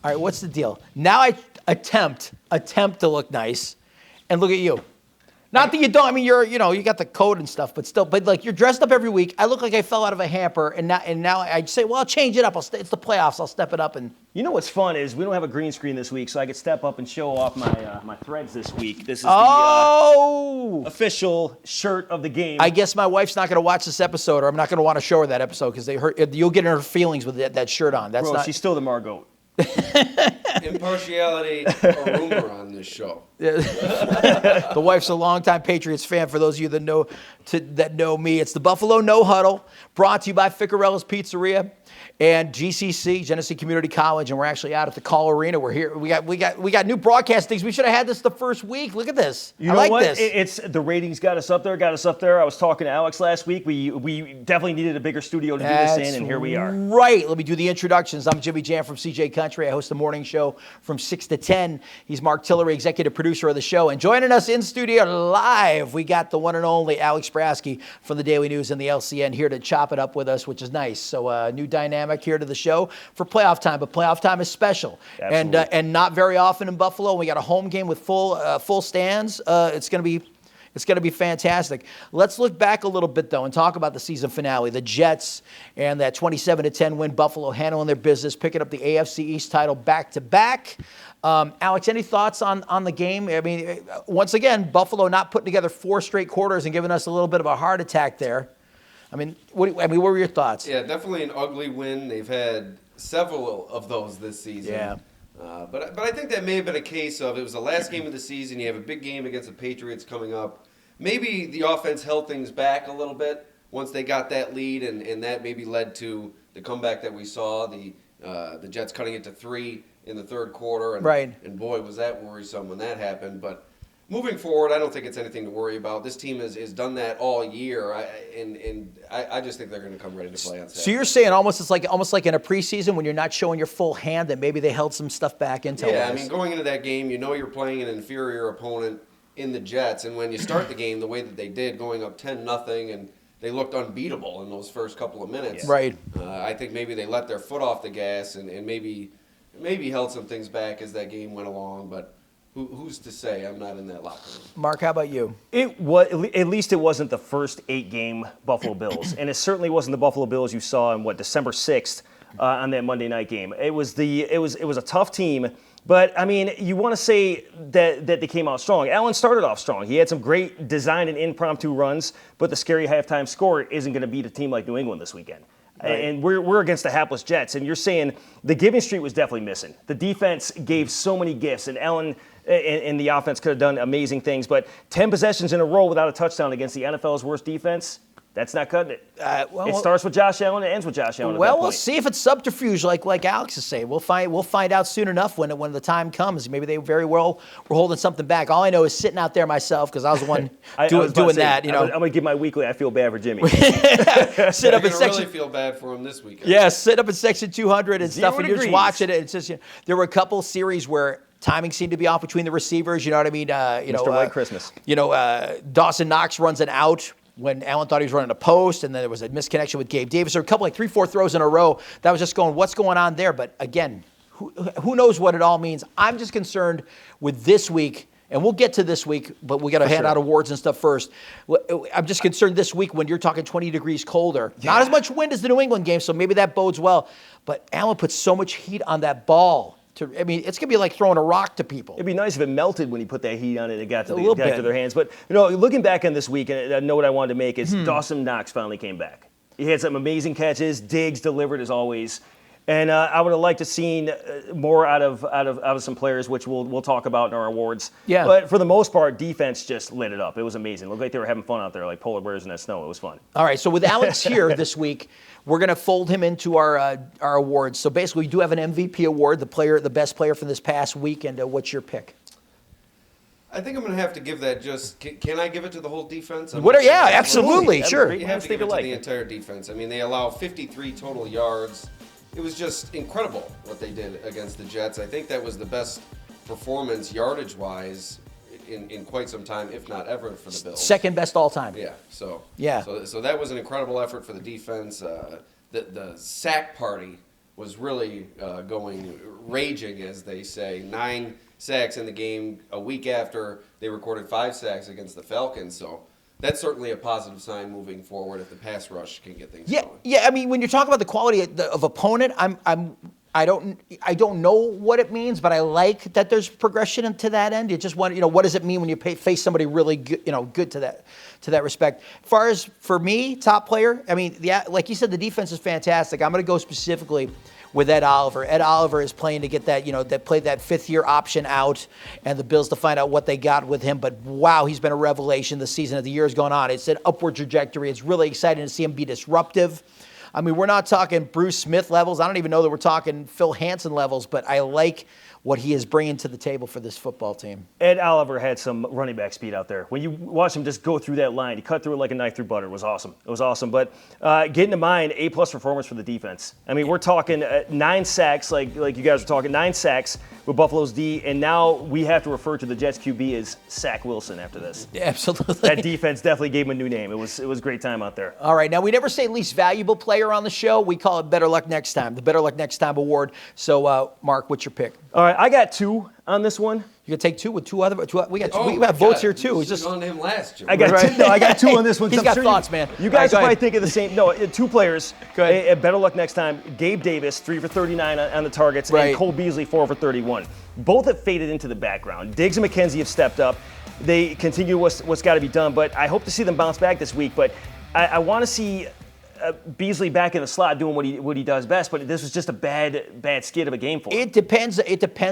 All right, what's the deal? Now I attempt to look nice, and look at you. Not that you don't. I mean, you got the coat and stuff, but still. But like, you're dressed up every week. I look like I fell out of a hamper, and now I say, well, I'll change it up. It's the playoffs. I'll step it up. And you know what's fun is we don't have a green screen this week, so I could step up and show off my threads this week. This is the official shirt of the game. I guess my wife's not going to watch this episode, or I'm not going to want to show her that episode because you'll get in her feelings with that shirt on. That's Bro, she's still the Margot. Impartiality or rumor on this show. The wife's a longtime Patriots fan. For those of you that know me, it's the Buffalo No-Huddle, brought to you by Ficarella's Pizzeria and GCC, Genesee Community College, and we're actually out at the Call Arena. We're here. We got new broadcast things. We should have had this the first week. Look at this. You know what? It's the ratings got us up there. I was talking to Alex last week. We definitely needed a bigger studio to do this in, and here we are. Right. Let me do the introductions. I'm Jimi Jamm from CJ Country. I host the morning show from 6 to 10. He's Marc Tillery, executive producer of the show. And joining us in studio live, we got the one and only Alex Brasky from the Daily News and the LCN here to chop it up with us, which is nice. So new dynamic here to the show for playoff time, but playoff time is special. Absolutely. And not very often in Buffalo. We got a home game with full stands. It's going to be fantastic. Let's look back a little bit, though, and talk about the season finale. The Jets and that 27-10 win, Buffalo handling their business, picking up the AFC East title back-to-back. Alex, any thoughts on the game? I mean, once again, Buffalo not putting together 4 straight quarters and giving us a little bit of a heart attack there. I mean, what were your thoughts? Yeah, definitely an ugly win. They've had several of those this season. Yeah. But I think that may have been a case of it was the last game of the season. You have a big game against the Patriots coming up. Maybe the offense held things back a little bit once they got that lead, and that maybe led to the comeback that we saw, the Jets cutting it to 3 in the third quarter. And, right. And boy, was that worrisome when that happened. But moving forward, I don't think it's anything to worry about. This team has done that all year, and I just think they're going to come ready to play on Saturday. So you're saying almost like in a preseason when you're not showing your full hand that maybe they held some stuff back until I mean, going into that game, you know you're playing an inferior opponent in the Jets, and when you start the game the way that they did, going up 10-0, and they looked unbeatable in those first couple of minutes. Yeah. Right. I think maybe they let their foot off the gas and maybe held some things back as that game went along, but who's to say? I'm not in that locker room. Mark, how about you? It was, at least it wasn't the first 8-game Buffalo Bills, and it certainly wasn't the Buffalo Bills you saw on December 6th on that Monday night game. It was a tough team, but I mean, you want to say that they came out strong. Allen started off strong. He had some great design and impromptu runs, but the scary halftime score isn't going to beat a team like New England this weekend. Right. And we're against the hapless Jets, and you're saying the giving streak was definitely missing. The defense gave so many gifts, and Allen and the offense could have done amazing things, but 10 possessions in a row without a touchdown against the NFL's worst defense, that's not cutting it. It starts with Josh Allen and ends with Josh Allen. Well, we'll see if it's subterfuge, like Alex is saying. We'll find out soon enough when the time comes. Maybe they very well were holding something back. All I know is sitting out there myself because I was the one doing that. You know, I'm going to give my weekly. I feel bad for Jimmy. Sit up in section. Really feel bad for him this weekend. Yeah, sit up in section 200 and stuff, and you're just watching it. It's just there were a couple series where timing seemed to be off between the receivers. You know what I mean? Mr. White Christmas. Dawson Knox runs an out when Allen thought he was running a post, and then there was a misconnection with Gabe Davis. There were a couple, 3-4 throws in a row. That was just going, what's going on there? But again, who knows what it all means? I'm just concerned with this week, and we'll get to this week, but we got to hand out awards and stuff first. I'm just concerned this week when you're talking 20 degrees colder. Yeah. Not as much wind as the New England game, so maybe that bodes well. But Allen puts so much heat on that ball. It's going to be like throwing a rock to people. It'd be nice if it melted when he put that heat on it and it got to their hands. But, looking back on this week, and a note I wanted to make is Dawson Knox finally came back. He had some amazing catches. Diggs delivered as always. And I would have liked to seen more out of some players, which we'll talk about in our awards. Yeah. But for the most part, defense just lit it up. It was amazing. It looked like they were having fun out there, like polar bears in that snow. It was fun. All right. So with Alex here this week, we're going to fold him into our awards. So basically, we do have an MVP award, the best player from this past week. And what's your pick? I think I'm going to have to give that can I give it to the whole defense? Yeah, absolutely. Sure. You have to give it to the entire defense. I mean, they allow 53 total yards. It was just incredible what they did against the Jets. I think that was the best performance yardage-wise in quite some time, if not ever, for the Bills. Second best all time. Yeah. So yeah. So that was an incredible effort for the defense. The sack party was really raging, as they say. 9 sacks in the game a week after they recorded 5 sacks against the Falcons. So that's certainly a positive sign moving forward if the pass rush can get things going. Yeah. I mean, when you're talking about the quality of opponent, I don't know what it means, but I like that there's progression into that end. You just want, what does it mean when you face somebody really good, good to that respect. As far as for me, top player, I mean, like you said, the defense is fantastic. I'm going to go specifically with Ed Oliver. Ed Oliver is playing to get that, that played that 5th-year option out, and the Bills to find out what they got with him. But wow, he's been a revelation this season as the year's gone on. It's an upward trajectory. It's really exciting to see him be disruptive. I mean, we're not talking Bruce Smith levels. I don't even know that we're talking Phil Hansen levels, but I like what he is bringing to the table for this football team. Ed Oliver had some running back speed out there. When you watch him just go through that line, he cut through it like a knife through butter. It was awesome. It was awesome. But getting to mind, A-plus performance for the defense. I mean, we're talking 9 sacks, like you guys are talking, 9 sacks with Buffalo's D, and now we have to refer to the Jets QB as Sack Wilson after this. Yeah, absolutely. That defense definitely gave him a new name. It was a great time out there. All right, now we never say least valuable player on the show. We call it Better Luck Next Time, the Better Luck Next Time award. So, Mark, what's your pick? All right, I got 2 on this one. You can take 2 with 2 other. We got votes here too. We just on him last year. I got 2 on this one. He's got thoughts, man. You guys All are right, probably thinking the same. No, 2 players. Good. Better luck next time. Gabe Davis, 3 for 39 on the targets, Right. and Cole Beasley, 4 for 31. Both have faded into the background. Diggs and McKenzie have stepped up. They continue what's got to be done, but I hope to see them bounce back this week. But I want to see Beasley back in the slot doing what he does best, but this was just a bad skid of a game for him. It depends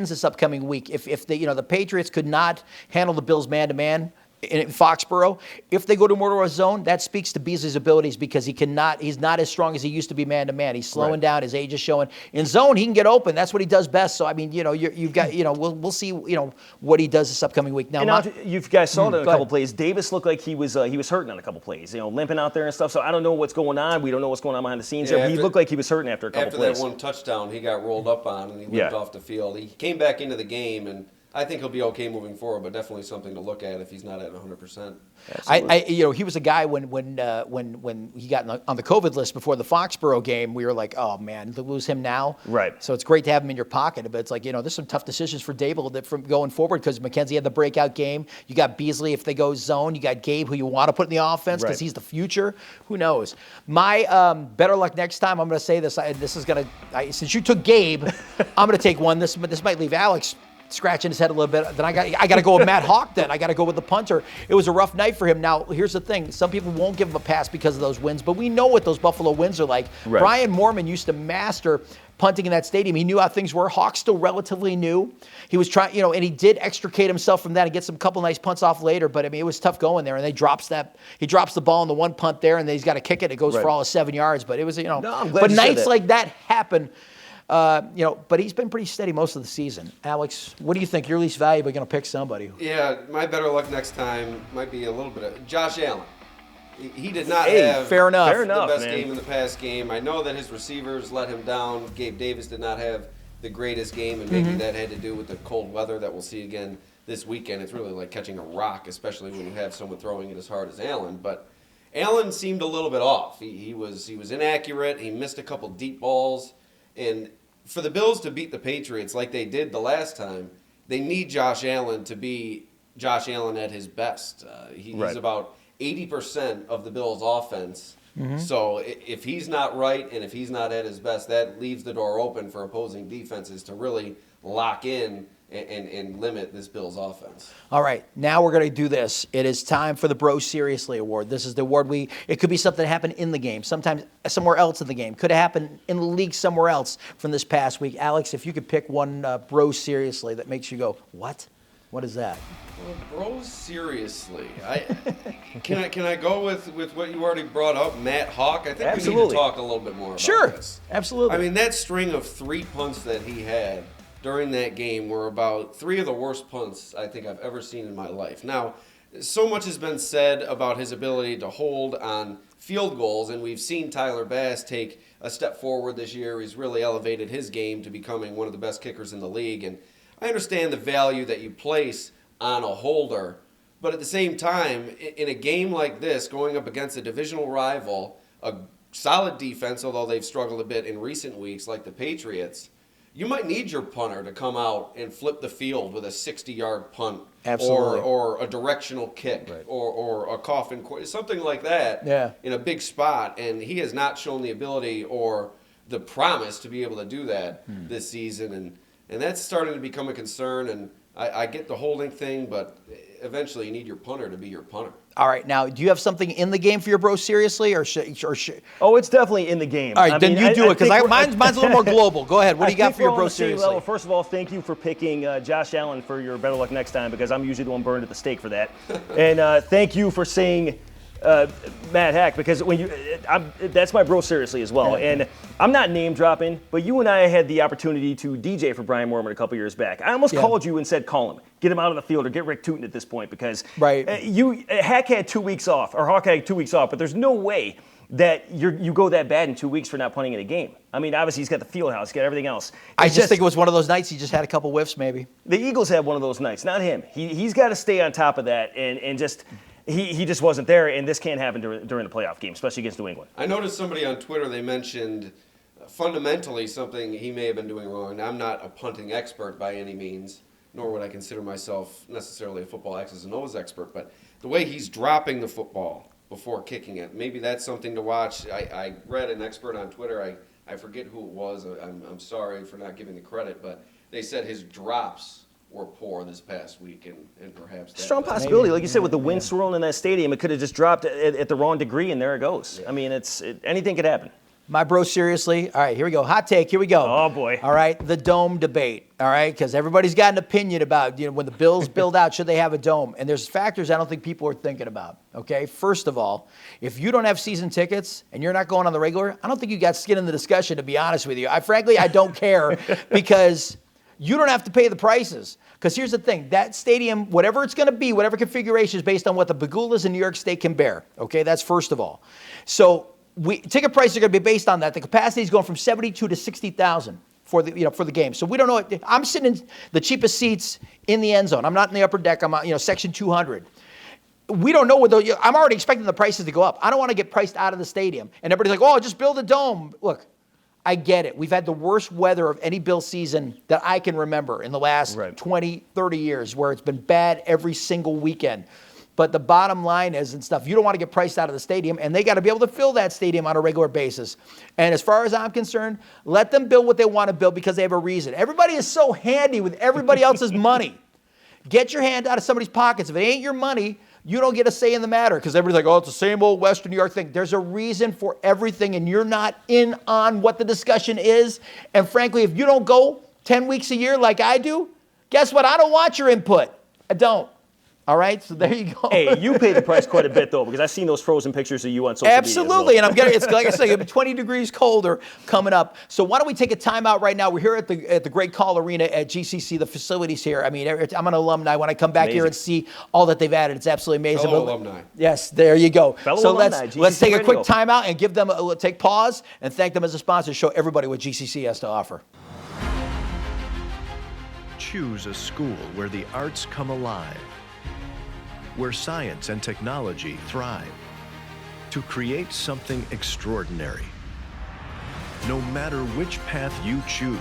this upcoming week. If the Patriots could not handle the Bills man-to-man in Foxborough, if they go to more to a zone, that speaks to Beasley's abilities because he's not as strong as he used to be man-to-man. He's slowing down. His age is showing. In zone, he can get open. That's what he does best. So, I mean, you've got, we'll see, what he does this upcoming week. Now, you guys saw it in a couple plays. Davis looked like he was hurting on a couple plays, limping out there and stuff. So I don't know what's going on. We don't know what's going on behind the scenes there. But he looked like he was hurting after a couple plays. After that one touchdown, he got rolled up on and he limped off the field. He came back into the game, and I think he'll be okay moving forward, but definitely something to look at if he's not at 100%. He was a guy when he got on the COVID list before the Foxborough game, we were like, oh man, to lose him now. Right. So it's great to have him in your pocket, but it's like, there's some tough decisions for Dable from going forward because McKenzie had the breakout game. You got Beasley if they go zone. You got Gabe who you want to put in the offense because he's the future. Who knows? My Better Luck Next Time, I'm going to say this. This is going to, since you took Gabe, I'm going to take one. This might leave Alex scratching his head a little bit. Then I got to go with Matt Hawk then. I got to go with the punter. It was a rough night for him. Now, here's the thing. Some people won't give him a pass because of those wins, but we know what those Buffalo wins are like. Right. Brian Moorman used to master punting in that stadium. He knew how things were. Hawk's still relatively new. He was trying, and he did extricate himself from that and get some couple nice punts off later, but I mean, it was tough going there, and he drops the ball in the one punt there, and then he's got to kick it. It goes for all of 7 yards, but it was, No, I'm glad but you said nights that. like that happen. But he's been pretty steady most of the season. Alex, what do you think? You're least valuable. You're going to pick somebody. Yeah, my Better Luck Next Time might be a little bit of Josh Allen. He did not have fair enough. Fair enough, the best man. game in the past game. I know that his receivers let him down. Gabe Davis did not have the greatest game, and maybe that had to do with the cold weather that we'll see again this weekend. It's really like catching a rock, especially when you have someone throwing it as hard as Allen. But Allen seemed a little bit off. He was inaccurate. He missed a couple deep balls, and for the Bills to beat the Patriots like they did the last time, they need Josh Allen to be Josh Allen at his best. He's about 80% of the Bills' offense. So if he's not right and if he's not at his best, that leaves the door open for opposing defenses to really lock in and limit this Bills offense. All right, now we're going to do this. It is time for the Bro Seriously Award. This is the award it could be something that happened in the game, sometimes somewhere else in the game. Could have happened in the league somewhere else from this past week. Alex, if you could pick one Bro Seriously that makes you go, what? What is that? Well, Bro Seriously. Can I go with what you already brought up, Matt Hawk? I think we need to talk a little bit more about this. Absolutely. I mean, that string of 3 punts that he had during that game were about 3 of the worst punts I think I've ever seen in my life. Now, so much has been said about his ability to hold on field goals, and we've seen Tyler Bass take a step forward this year. He's really elevated his game to becoming one of the best kickers in the league, and I understand the value that you place on a holder, but at the same time, in a game like this, going up against a divisional rival, a solid defense, although they've struggled a bit in recent weeks, like the Patriots, you might need your punter to come out and flip the field with a 60-yard punt. Absolutely. Or a directional kick, Right. or a coffin, something like that in a big spot. And he has not shown the ability or the promise to be able to do that this season. And that's starting to become a concern. And I get the holding thing, but eventually you need your punter to be your punter. All right, now, do you have something in the game for your bro seriously, or Oh, it's definitely in the game. All right, then you do it, because mine's a little more global. Go ahead. What do you got for your bro seriously? Level. First of all, thank you for picking Josh Allen for your better luck next time, because I'm usually the one burned at the stake for that. And thank you for saying Matt Hack, because that's my bro seriously as well. Yeah. And I'm not name dropping, but you and I had the opportunity to DJ for Brian Mormon a couple years back. I almost called you and said, call him, get him out of the field, or get Rick Tootin at this point, because Hack had 2 weeks off, or Hawk had 2 weeks off, but there's no way that you go that bad in 2 weeks for not punting in a game. I mean, obviously he's got the field house, he's got everything else. I just think it was one of those nights he just had a couple whiffs, maybe. The Eagles had one of those nights, not him. He's got to stay on top of that, and just he just wasn't there, and this can't happen during the playoff game, especially against New England. I noticed somebody on Twitter, they mentioned fundamentally something he may have been doing wrong. Now, I'm not a punting expert by any means, nor would I consider myself necessarily a football X's and O's expert, but the way he's dropping the football before kicking it, maybe that's something to watch. I read an expert on Twitter, I forget who it was, I'm sorry for not giving the credit, but they said his drops were poor this past week, and perhaps that strong possibility, like you said, with the wind swirling in that stadium, it could have just dropped at the wrong degree, and there it goes. I mean, anything could happen. My bro, seriously. All right, here we go. Hot take. Here we go. Oh, boy. All right, the dome debate. All right, because everybody's got an opinion about, when the Bills build out, should they have a dome? And there's factors I don't think people are thinking about. Okay, first of all, if you don't have season tickets and you're not going on the regular, I don't think you got skin in the discussion, to be honest with you. Frankly, I don't care, because you don't have to pay the prices. Because here's the thing, that stadium, whatever it's going to be, whatever configuration, is based on what the Bagoolas in New York State can bear. Okay, that's first of all. So ticket prices are going to be based on that. The capacity is going from 72 to 60,000 for the game. So we don't know. I'm sitting in the cheapest seats in the end zone. I'm not in the upper deck. I'm section 200. We don't know I'm already expecting the prices to go up. I don't want to get priced out of the stadium. And everybody's like, oh, just build a dome. Look, I get it. We've had the worst weather of any Bill season that I can remember in the last 20, 30 years, where it's been bad every single weekend. But the bottom line is, and stuff, you don't want to get priced out of the stadium, and they got to be able to fill that stadium on a regular basis. And as far as I'm concerned, let them build what they want to build, because they have a reason. Everybody is so handy with everybody else's money. Get your hand out of somebody's pockets. If it ain't your money, you don't get a say in the matter, because everybody's like, oh, it's the same old Western New York thing. There's a reason for everything, and you're not in on what the discussion is. And frankly, if you don't go 10 weeks a year like I do, guess what? I don't want your input. I don't. All right, so there you go. Hey, you pay the price quite a bit, though, because I've seen those frozen pictures of you on social media. Absolutely, and it's like I say, it'll be 20 degrees colder coming up. So why don't we take a timeout right now? We're here at the Great Call Arena at GCC. The facilities here. I mean, I'm an alumni. When I come back here and see all that they've added, it's absolutely amazing. Fellow alumni. Yes, there you go. Fellow so alumni, let's take a quick Radio. timeout and give them take pause and thank them as a sponsor. Show everybody what GCC has to offer. Choose a school where the arts come alive, where science and technology thrive, to create something extraordinary. No matter which path you choose,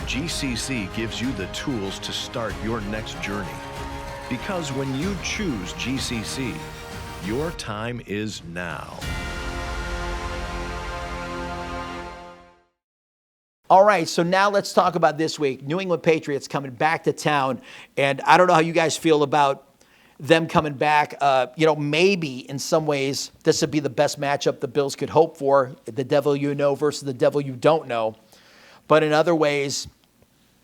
GCC gives you the tools to start your next journey. Because when you choose GCC, your time is now. All right, so now let's talk about this week. New England Patriots coming back to town, and I don't know how you guys feel about them coming back. Maybe in some ways this would be the best matchup the Bills could hope for, the devil you know versus the devil you don't know. But in other ways,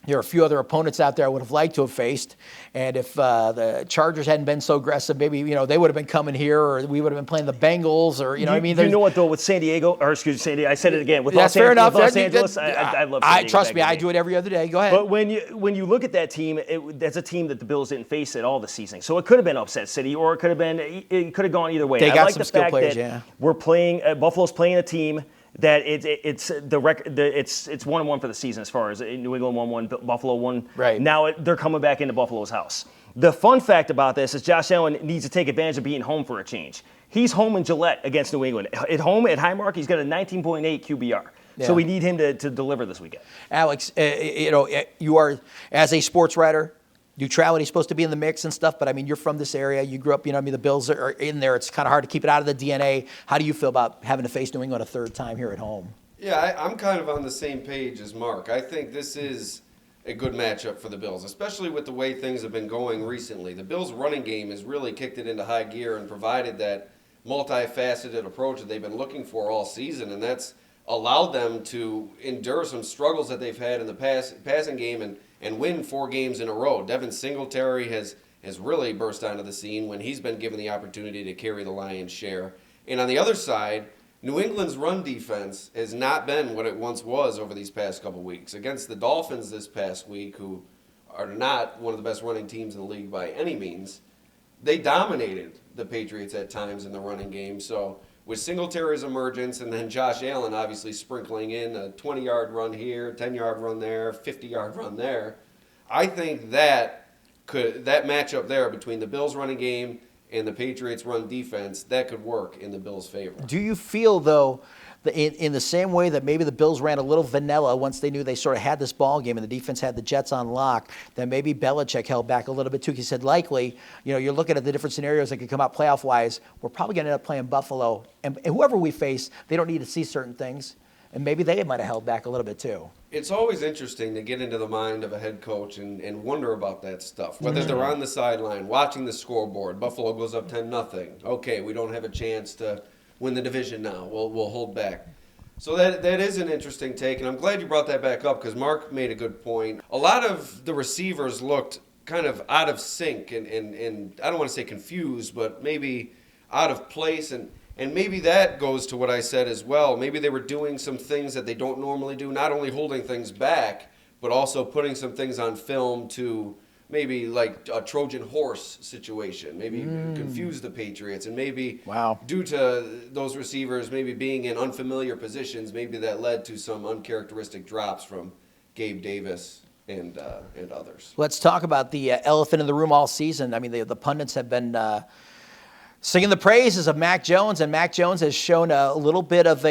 there are a few other opponents out there I would have liked to have faced. And if the Chargers hadn't been so aggressive, maybe, they would have been coming here, or we would have been playing the Bengals, or, what I mean? You know what, though, with San Diego, San Diego, I said it again, with that's fair enough. Los Angeles, I love San Diego. Trust me, I do it every other day. Go ahead. But when you look at that team, that's a team that the Bills didn't face at all this season. So it could have been upset city, or it could have gone either way. They I got like some the skill fact players, that we're playing, Buffalo's playing a team that it's 1-1 for the season, as far as New England 1-1, Buffalo 1. Right. Now they're coming back into Buffalo's house. The fun fact about this is Josh Allen needs to take advantage of being home for a change. He's home in Gillette against New England. At home at Highmark, he's got a 19.8 QBR. Yeah. So we need him to deliver this weekend. Alex, you are, as a sports writer, neutrality is supposed to be in the mix and stuff, but I mean, you're from this area. You grew up, the Bills are in there. It's kind of hard to keep it out of the DNA. How do you feel about having to face New England a third time here at home? Yeah, I'm kind of on the same page as Mark. I think this is a good matchup for the Bills, especially with the way things have been going recently. The Bills' running game has really kicked it into high gear and provided that multifaceted approach that they've been looking for all season, and that's allowed them to endure some struggles that they've had in the passing game and win 4 games in a row. Devin Singletary has really burst onto the scene when he's been given the opportunity to carry the lion's share. And on the other side, New England's run defense has not been what it once was over these past couple weeks. Against the Dolphins this past week, who are not one of the best running teams in the league by any means, they dominated the Patriots at times in the running game. So with Singletary's emergence and then Josh Allen obviously sprinkling in a 20-yard run here, 10-yard run there, 50-yard run there, I think that matchup there between the Bills' running game and the Patriots' run defense, that could work in the Bills' favor. Do you feel, though, that in the same way that maybe the Bills ran a little vanilla once they knew they sort of had this ball game and the defense had the Jets on lock, that maybe Belichick held back a little bit too? He said likely, you're looking at the different scenarios that could come out playoff-wise. We're probably going to end up playing Buffalo. And whoever we face, they don't need to see certain things. And maybe they might have held back a little bit too. It's always interesting to get into the mind of a head coach and wonder about that stuff. Whether they're on the sideline, watching the scoreboard, Buffalo goes up 10-0. Okay, we don't have a chance to win the division now. We'll hold back. So that is an interesting take, and I'm glad you brought that back up because Mark made a good point. A lot of the receivers looked kind of out of sync and I don't want to say confused, but maybe out of place, and maybe that goes to what I said as well. Maybe they were doing some things that they don't normally do, not only holding things back, but also putting some things on film to maybe like a Trojan horse situation, maybe confuse the Patriots, and maybe due to those receivers maybe being in unfamiliar positions, maybe that led to some uncharacteristic drops from Gabe Davis and others. Let's talk about the elephant in the room all season. I mean, the pundits have been singing the praises of Mac Jones, and Mac Jones has shown a little bit of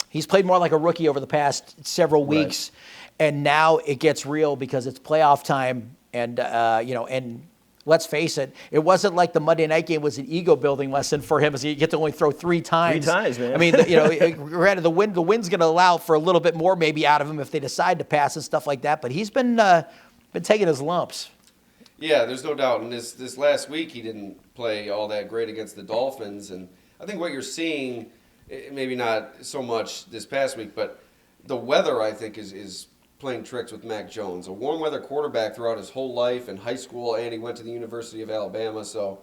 he's played more like a rookie over the past several weeks, and now it gets real because it's playoff time. And, and let's face it, it wasn't like the Monday night game was an ego-building lesson for him as you get to only throw 3 times. 3 times, man. I mean, granted, the wind's going to allow for a little bit more maybe out of him if they decide to pass and stuff like that, but he's been taking his lumps. Yeah, there's no doubt. And this last week, he didn't play all that great against the Dolphins. And I think what you're seeing, maybe not so much this past week, but the weather, I think, is playing tricks with Mac Jones. A warm weather quarterback throughout his whole life in high school, and he went to the University of Alabama. So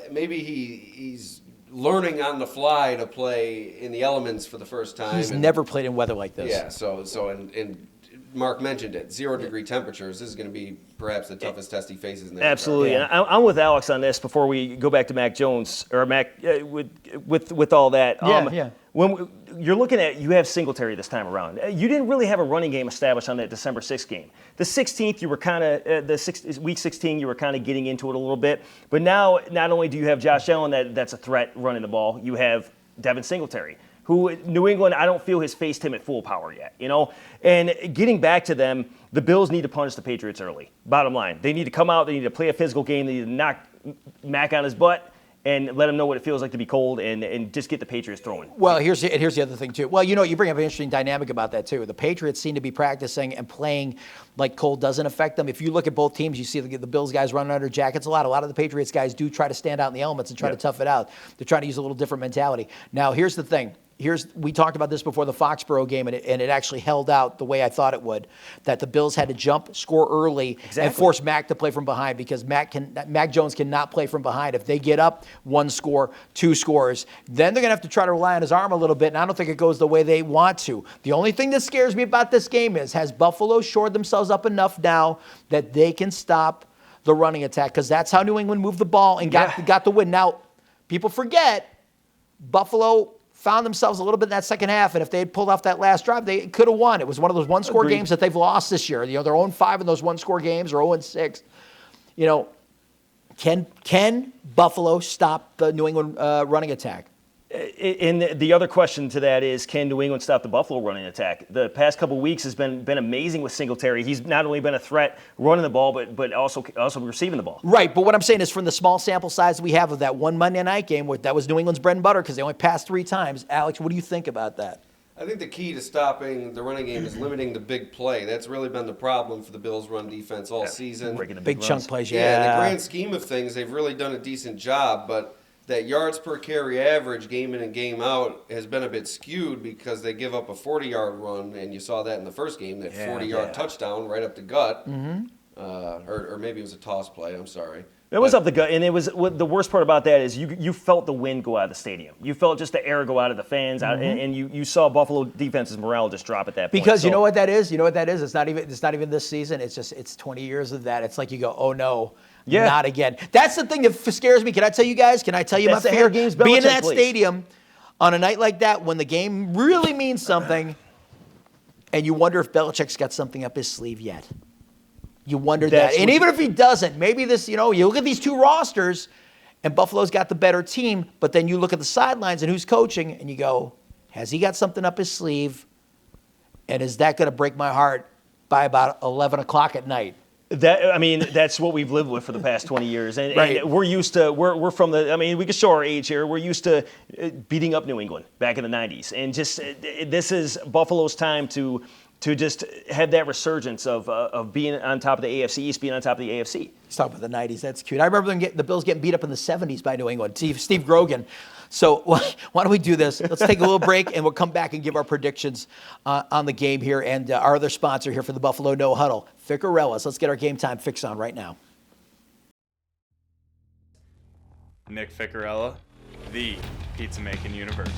maybe he's learning on the fly to play in the elements for the first time. He's never played in weather like this. Yeah, so Mark mentioned it, 0-degree temperatures. This is going to be perhaps the toughest test he faces in the Absolutely. Yeah. And I'm with Alex on this before we go back to Mac Jones, or Mac, with all that. When you're looking at, you have Singletary this time around. You didn't really have a running game established on that December 6th game. The 16th, you were kind of, week 16, you were kind of getting into it a little bit. But now, not only do you have Josh Allen that's a threat running the ball, you have Devin Singletary, who New England, I don't feel has faced him at full power yet, And getting back to them, the Bills need to punish the Patriots early. Bottom line, they need to come out, they need to play a physical game, they need to knock Mac on his butt and let him know what it feels like to be cold and just get the Patriots throwing. Well, here's the other thing, too. Well, you bring up an interesting dynamic about that, too. The Patriots seem to be practicing and playing like cold doesn't affect them. If you look at both teams, you see the Bills guys running under jackets a lot. A lot of the Patriots guys do try to stand out in the elements and try to tough it out. They're trying to use a little different mentality. Now, here's the thing. We talked about this before the Foxborough game, and it actually held out the way I thought it would, that the Bills had to jump, score early, and force Mac to play from behind because Mac Jones cannot play from behind. If they get up 1 score, 2 scores, then they're going to have to try to rely on his arm a little bit, and I don't think it goes the way they want to. The only thing that scares me about this game is, has Buffalo shored themselves up enough now that they can stop the running attack? Because that's how New England moved the ball and got the win. Now, people forget, Buffalo found themselves a little bit in that second half, and if they had pulled off that last drive, they could have won. It was one of those one-score games that they've lost this year. They're 0-5 in those one-score games, or 0-6. Can Buffalo stop the New England running attack? And the other question to that is, can New England stop the Buffalo running attack? The past couple weeks has been amazing with Singletary. He's not only been a threat running the ball, but also receiving the ball. Right, but what I'm saying is from the small sample size we have of that one Monday night game, that was New England's bread and butter because they only passed 3 times. Alex, what do you think about that? I think the key to stopping the running game is limiting the big play. That's really been the problem for the Bills' run defense all season. Breaking the Big runs. chunk plays, Yeah, in the grand scheme of things, they've really done a decent job, but that yards per carry average game in and game out has been a bit skewed because they give up a 40-yard run, and you saw that in the first game, that 40-yard touchdown right up the gut. Or maybe it was a toss play, I'm sorry. It was up the gut, and it was the worst part about that is you felt the wind go out of the stadium. You felt just the air go out of the fans, and you saw Buffalo defense's morale just drop at that point. Because you know what that is? You know what that is? It's not even this season. It's 20 years of that. It's like you go, oh no. Yeah. Not again. That's the thing that scares me. Can I tell you guys? Can I tell you That's about fair games, being in Belichick, that please. stadium on a night like that when the game really means something, and you wonder if Belichick's got something up his sleeve yet. You wonder That's that. And what even if he doesn't, maybe this, you look at these 2 rosters, and Buffalo's got the better team, but then you look at the sidelines and who's coaching, and you go, has he got something up his sleeve? And is that going to break my heart by about 11 o'clock at night? That's what we've lived with for the past 20 years, and we're used to. We're from the. We can show our age here. We're used to beating up New England back in the '90s, and just this is Buffalo's time to just have that resurgence of being on top of the AFC East, being on top of the AFC. Let's talk about the '90s. That's cute. I remember the Bills getting beat up in the '70s by New England. Steve Grogan. So why don't we do this? Let's take a little break, and we'll come back and give our predictions on the game here. And our other sponsor here for the Buffalo No-Huddle, Ficarella. Let's get our game time fix on right now. Nick Ficarella, the pizza making university.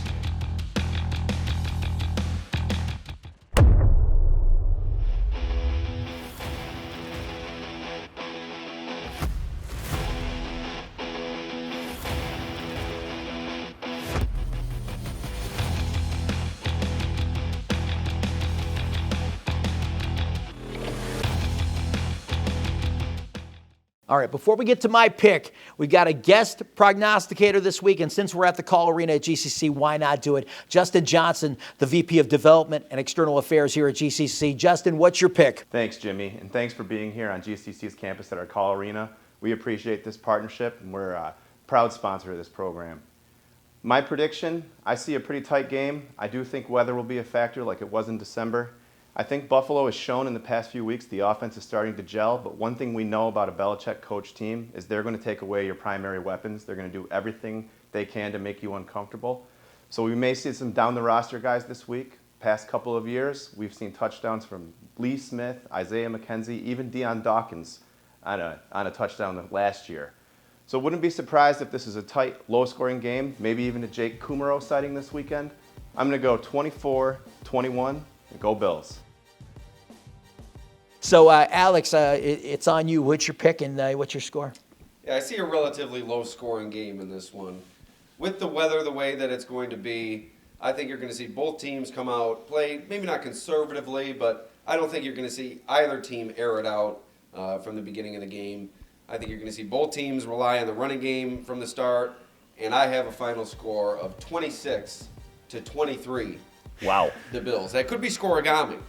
All right, before we get to my pick, we got a guest prognosticator this week, and since we're at the Call Arena at GCC, why not do it? Justin Johnston, the VP of Development and External Affairs here at GCC. Justin, what's your pick? Thanks, Jimmy, and thanks for being here on GCC's campus at our Call Arena. We appreciate this partnership, and we're a proud sponsor of this program. My prediction, I see a pretty tight game. I do think weather will be a factor like it was in December. I think Buffalo has shown in the past few weeks the offense is starting to gel, but one thing we know about a Belichick coach team is they're going to take away your primary weapons. They're going to do everything they can to make you uncomfortable. So we may see some down-the-roster guys this week. Past couple of years, we've seen touchdowns from Lee Smith, Isaiah McKenzie, even Deion Dawkins on a touchdown last year. So wouldn't be surprised if this is a tight, low-scoring game, maybe even a Jake Kumaro sighting this weekend. I'm going to go 24-21 and go Bills. So, Alex, it's on you. What's your pick and what's your score? Yeah, I see a relatively low-scoring game in this one. With the weather the way that it's going to be, I think you're going to see both teams come out, play maybe not conservatively, but I don't think you're going to see either team air it out from the beginning of the game. I think you're going to see both teams rely on the running game from the start, and I have a final score of 26-23. Wow. The Bills. That could be scoregami.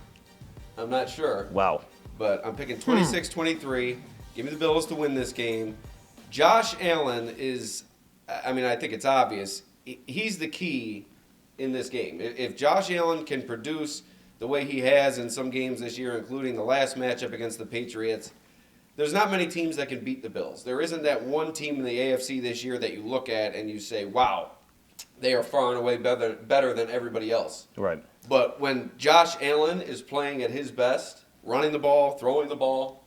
I'm not sure. Wow. But I'm picking 26-23. Give me the Bills to win this game. Josh Allen is, I think it's obvious, he's the key in this game. If Josh Allen can produce the way he has in some games this year, including the last matchup against the Patriots, there's not many teams that can beat the Bills. There isn't that one team in the AFC this year that you look at and you say, wow, they are far and away better than everybody else. Right. But when Josh Allen is playing at his best, running the ball, throwing the ball,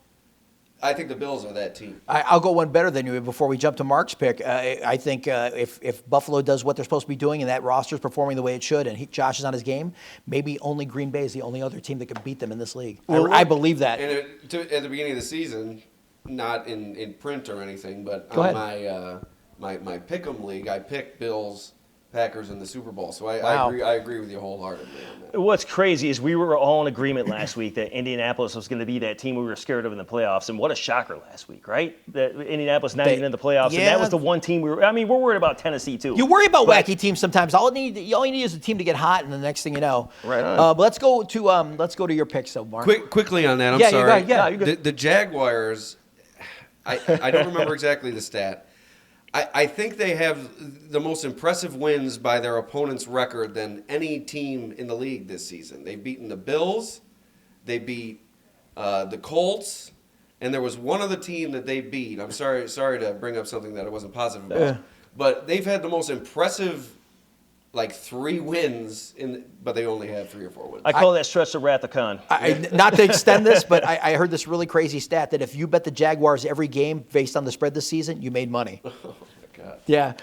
I think the Bills are that team. I'll go one better than you before we jump to Mark's pick. I think if Buffalo does what they're supposed to be doing and that roster is performing the way it should and Josh is on his game, maybe only Green Bay is the only other team that can beat them in this league. I believe that. And at the beginning of the season, not in print or anything, but go on ahead. my Pick'em league, I picked Bills Packers in the Super Bowl. So I Wow. agree with you wholeheartedly on that. What's crazy is we were all in agreement last week that Indianapolis was going to be that team we were scared of in the playoffs, and what a shocker last week, right? That Indianapolis not even in the playoffs, and that was the one team we're worried about Tennessee too. You worry about wacky teams sometimes. All you need is a team to get hot, and the next thing you know. Right on. But let's go to your picks, though, Mark. Quickly on that, I'm Yeah, sorry. you're good. The Jaguars, I don't remember exactly the stat. I think they have the most impressive wins by their opponent's record than any team in the league this season. They've beaten the Bills, they beat the Colts, and there was one other team that they beat. I'm sorry to bring up something that I wasn't positive about, but they've had the most impressive 3 wins but they only have 3 or 4 wins. I call that stretch the Wrath of Khan. Not to extend this, but I heard this really crazy stat that if you bet the Jaguars every game based on the spread this season, you made money. Oh my God. Yeah.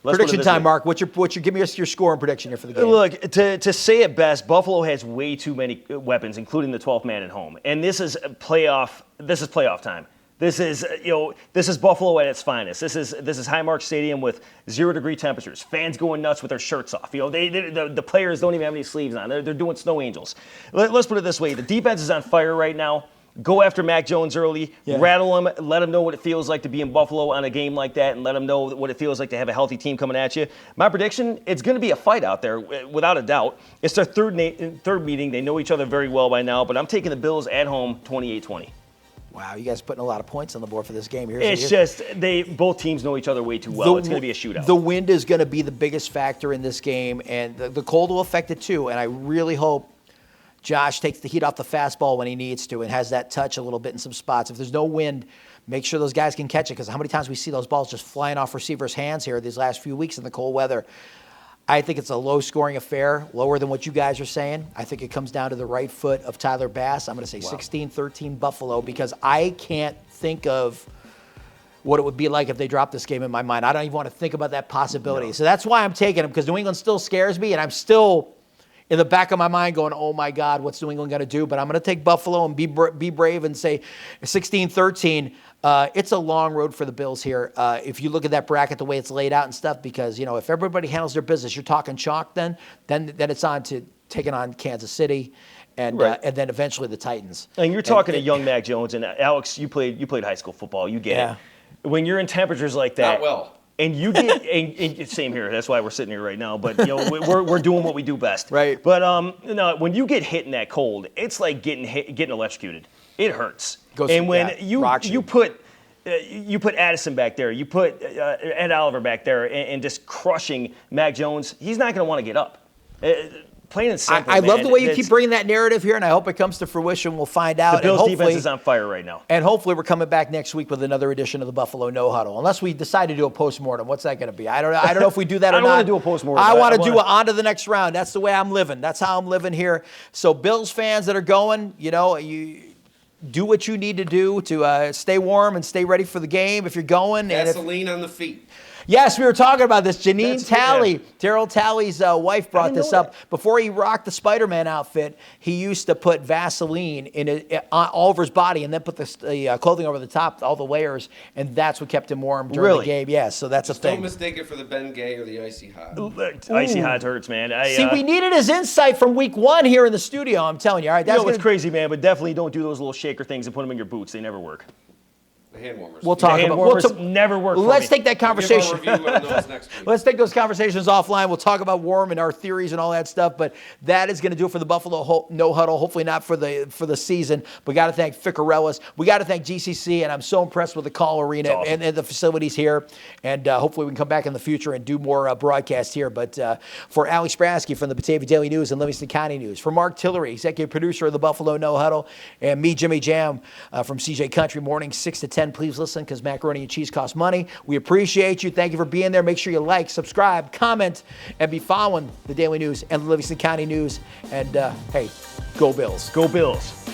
Let's Prediction put it this time, way. Mark. Give me your score and prediction here for the game. Look, to say it best, Buffalo has way too many weapons, including the 12th man at home, and this is playoff time. This is Buffalo at its finest. This is Highmark Stadium with 0-degree temperatures. Fans going nuts with their shirts off. The players don't even have any sleeves on. They're doing snow angels. Let's put it this way: the defense is on fire right now. Go after Mac Jones early, rattle him, let him know what it feels like to be in Buffalo on a game like that, and let him know what it feels like to have a healthy team coming at you. My prediction: it's going to be a fight out there, without a doubt. It's their third meeting. They know each other very well by now, but I'm taking the Bills at home, 28-20. Wow, you guys putting a lot of points on the board for this game. Both teams know each other way too well. It's going to be a shootout. The wind is going to be the biggest factor in this game, and the cold will affect it too. And I really hope Josh takes the heat off the fastball when he needs to and has that touch a little bit in some spots. If there's no wind, make sure those guys can catch it, because how many times we see those balls just flying off receivers' hands here these last few weeks in the cold weather. I think it's a low-scoring affair, lower than what you guys are saying. I think it comes down to the right foot of Tyler Bass. I'm going to say 16-13 Buffalo, because I can't think of what it would be like if they dropped this game in my mind. I don't even want to think about that possibility. No. So that's why I'm taking them, because New England still scares me, and I'm still in the back of my mind going, oh, my God, what's New England going to do? But I'm going to take Buffalo and be brave and say 16-13. It's a long road for the Bills here. If you look at that bracket, the way it's laid out and stuff, because, if everybody handles their business, you're talking chalk then it's on to taking on Kansas City and then eventually the Titans. And you're talking to young Mac Jones, and Alex, you played high school football. You get it. When you're in temperatures like that. Not well. And you get and same here. That's why we're sitting here right now. But we're doing what we do best. Right. But no, when you get hit in that cold, it's like getting electrocuted. It hurts. When you put Addison back there, you put Ed Oliver back there, and just crushing Mac Jones, he's not going to want to get up. Plain and simple. I love the way you keep bringing that narrative here, and I hope it comes to fruition. We'll find out. The Bills' defense is on fire right now. And hopefully we're coming back next week with another edition of the Buffalo No-Huddle. Unless we decide to do a postmortem. What's that going to be? I don't know if we do that or not. I don't want to do a postmortem. I want to do it on to the next round. That's the way I'm living. That's how I'm living here. So Bills fans that are going, you do what you need to do to stay warm and stay ready for the game if you're going. Gasoline on the feet. Yes, we were talking about this. Janine Talley, Daryl Talley's wife, brought this up. Before he rocked the Spider-Man outfit, he used to put Vaseline all over his body and then put the clothing over the top, all the layers, and that's what kept him warm during the game. Yeah, so that's a thing. Don't mistake it for the Ben Gay or the Icy Hot. Icy Hot hurts, man. See, we needed his insight from week 1 here in the studio, I'm telling you. All right, that's what's crazy, man, but definitely don't do those little shaker things and put them in your boots. They never work. The hand warmers. We'll talk about never work. Let's take that conversation. We'll give our review on those next week. Let's take those conversations offline. We'll talk about Warm and our theories and all that stuff. But that is going to do it for the Buffalo No-Huddle. Hopefully not for the season. We got to thank Ficarella's. We got to thank GCC, and I'm so impressed with the Call Arena and the facilities here. And hopefully we can come back in the future and do more broadcasts here. But for Alex Brasky from the Batavia Daily News and Livingston County News, for Marc Tillery, executive producer of the Buffalo No-Huddle, and me, Jimi Jamm, from CJ Country Mornings 6 to 10. Please listen, because macaroni and cheese costs money. We appreciate you. Thank you for being there. Make sure you like, subscribe, comment, and be following the Daily News and the Livingston County News. And, hey, go Bills. Go Bills.